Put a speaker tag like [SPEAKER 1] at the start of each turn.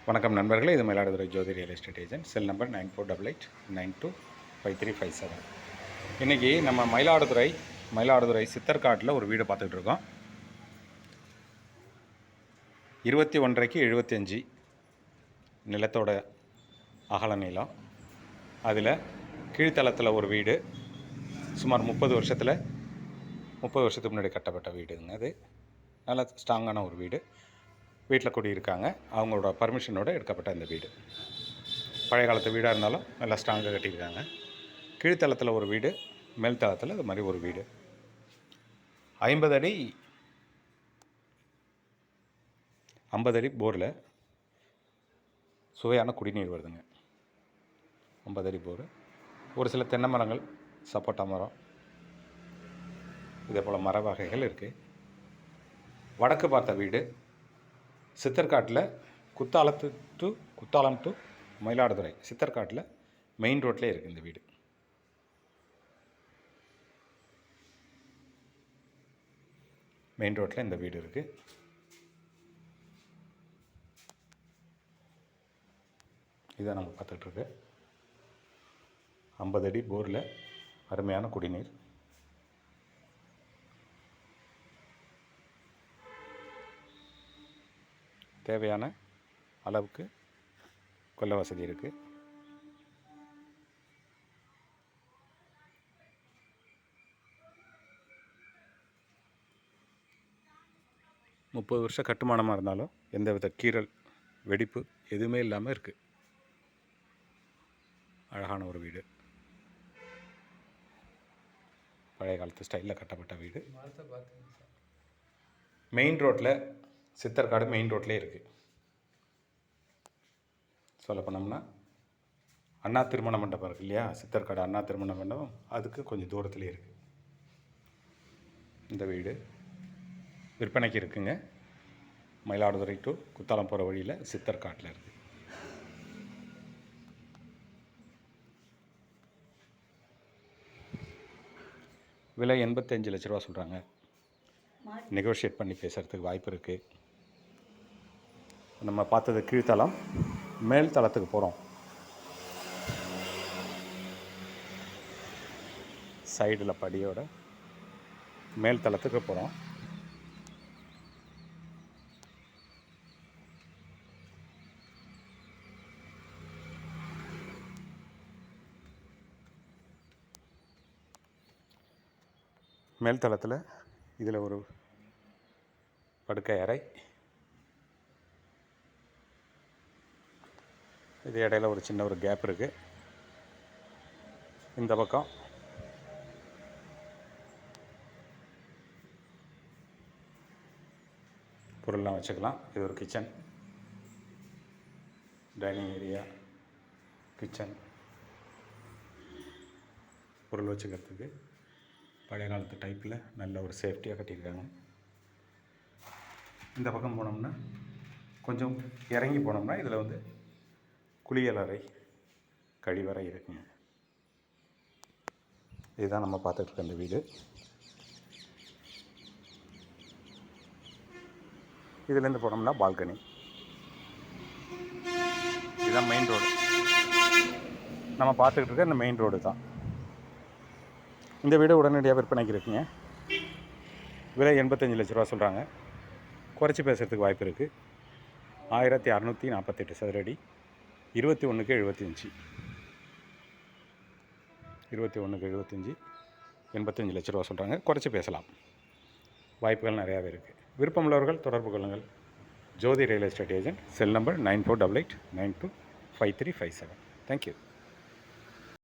[SPEAKER 1] வணக்கம் நண்பர்களே, இது Mayiladuthurai Jothi real estate agent. Cell number 9488925357. இன்றைக்கி நம்ம மயிலாடுதுறை சித்தர்காட்டில் ஒரு வீடு பார்த்துக்கிட்டு இருக்கோம். 21.5க்கு 75 நிலத்தோட அகல நீளம். அதில் கீழ்த்தளத்தில் ஒரு வீடு, சுமார் 30 வருஷத்துக்கு முன்னாடி கட்டப்பட்ட வீடுங்க. அது நல்ல ஸ்ட்ராங்கான ஒரு வீடு. வீட்டில் குடியிருக்காங்க. அவங்களோட பர்மிஷனோடு எடுக்கப்பட்ட இந்த வீடு பழைய காலத்து வீடாக இருந்தாலும் நல்லா ஸ்ட்ராங்காக கட்டியிருக்காங்க. கீழ்த்தளத்தில் ஒரு வீடு, மேல் தளத்தில் இது மாதிரி ஒரு வீடு. 50 அடி போரில் சுவையான குடிநீர் வருதுங்க. 50 அடி போர். ஒரு சில தென்னை மரங்கள், சப்போட்டா மரம், இதே போல் மர வகைகள் இருக்குது. வடக்கு பார்த்த வீடு. சித்தர்காட்டில் குத்தாலம் டு மயிலாடுதுறை சித்தர்காட்டில் மெயின் ரோட்லேயே இருக்குது இந்த வீடு. மெயின் ரோட்டில் இந்த வீடு இருக்குது. இதை நம்ம பார்த்துட்ருக்கு. 50 அடி போரில் அருமையான குடிநீர். தேவையான அளவுக்கு கொல்லை வசதி இருக்குது. முப்பது வருஷம் கட்டுமானமாக இருந்தாலும் எந்தவித கீறல், வெடிப்பு எதுவுமே இல்லாமல் இருக்குது. அழகான ஒரு வீடு. பழைய காலத்து ஸ்டைலில் கட்டப்பட்ட வீடு. மெயின் ரோட்டில், சித்தர்காடு மெயின் ரோட்லேயே இருக்குது. சொல்ல போனோம்னா அண்ணா திருமண மண்டபம் இருக்குது இல்லையா, சித்தர்காடு அண்ணா திருமண மண்டபம், அதுக்கு கொஞ்சம் தூரத்துலேயே இருக்குது இந்த வீடு. விற்பனைக்கு இருக்குங்க. மயிலாடுதுறை டு குத்தாலம் போகிற வழியில் சித்தர்காட்டில் இருக்குது. விலை 85 லட்ச ரூபா சொல்கிறாங்க. நெகோஷியேட் பண்ணி பேசுகிறதுக்கு வாய்ப்பு இருக்குது. நம்ம பார்த்தது கீழ்த்தளம். மேல் தளத்துக்கு போகிறோம். சைடில் படியோட மேல் தளத்துக்கு போகிறோம். மேல் தளத்தில் இதில் ஒரு படுக்கை அறை. இது இடையில ஒரு சின்ன ஒரு கேப் இருக்குது. இந்த பக்கம் பொருள்லாம் வச்சுக்கலாம். இது ஒரு கிச்சன், டைனிங் ஏரியா, கிச்சன், பொருள் வச்சுக்கிறதுக்கு பழைய காலத்து டைப்பில் நல்ல ஒரு சேஃப்டியாக கட்டியிருக்காங்க. இந்த பக்கம் போனோம்னா, கொஞ்சம் இறங்கி போனோம்னா இதில் வந்து குளியலறை, கழிவறை இருக்குங்க. இதுதான் நம்ம பார்த்துட்ருக்க இந்த வீடு. இதுலேருந்து போனோம்னா பால்கனி. இதுதான் மெயின் ரோடு. நம்ம பார்த்துக்கிட்டு இருக்க இந்த மெயின் ரோடு தான். இந்த வீடு உடனடியாக விற்பனைக்கு இருக்குங்க. விலை 85 லட்ச ரூபா சொல்கிறாங்க. குறைச்சி பேசுகிறதுக்கு வாய்ப்பு இருக்குது. 1648 சதுர அடி, 21க்கு 75, 21க்கு 75, 85 லட்ச ரூபா சொல்கிறாங்க. குறைச்சி பேசலாம். வாய்ப்புகள் நிறையாவே இருக்குது. விருப்பமுள்ளவர்கள் தொடர்பு கொள்ளுங்கள். Jothi real estate agent. Cell number 9488925357. Thank you.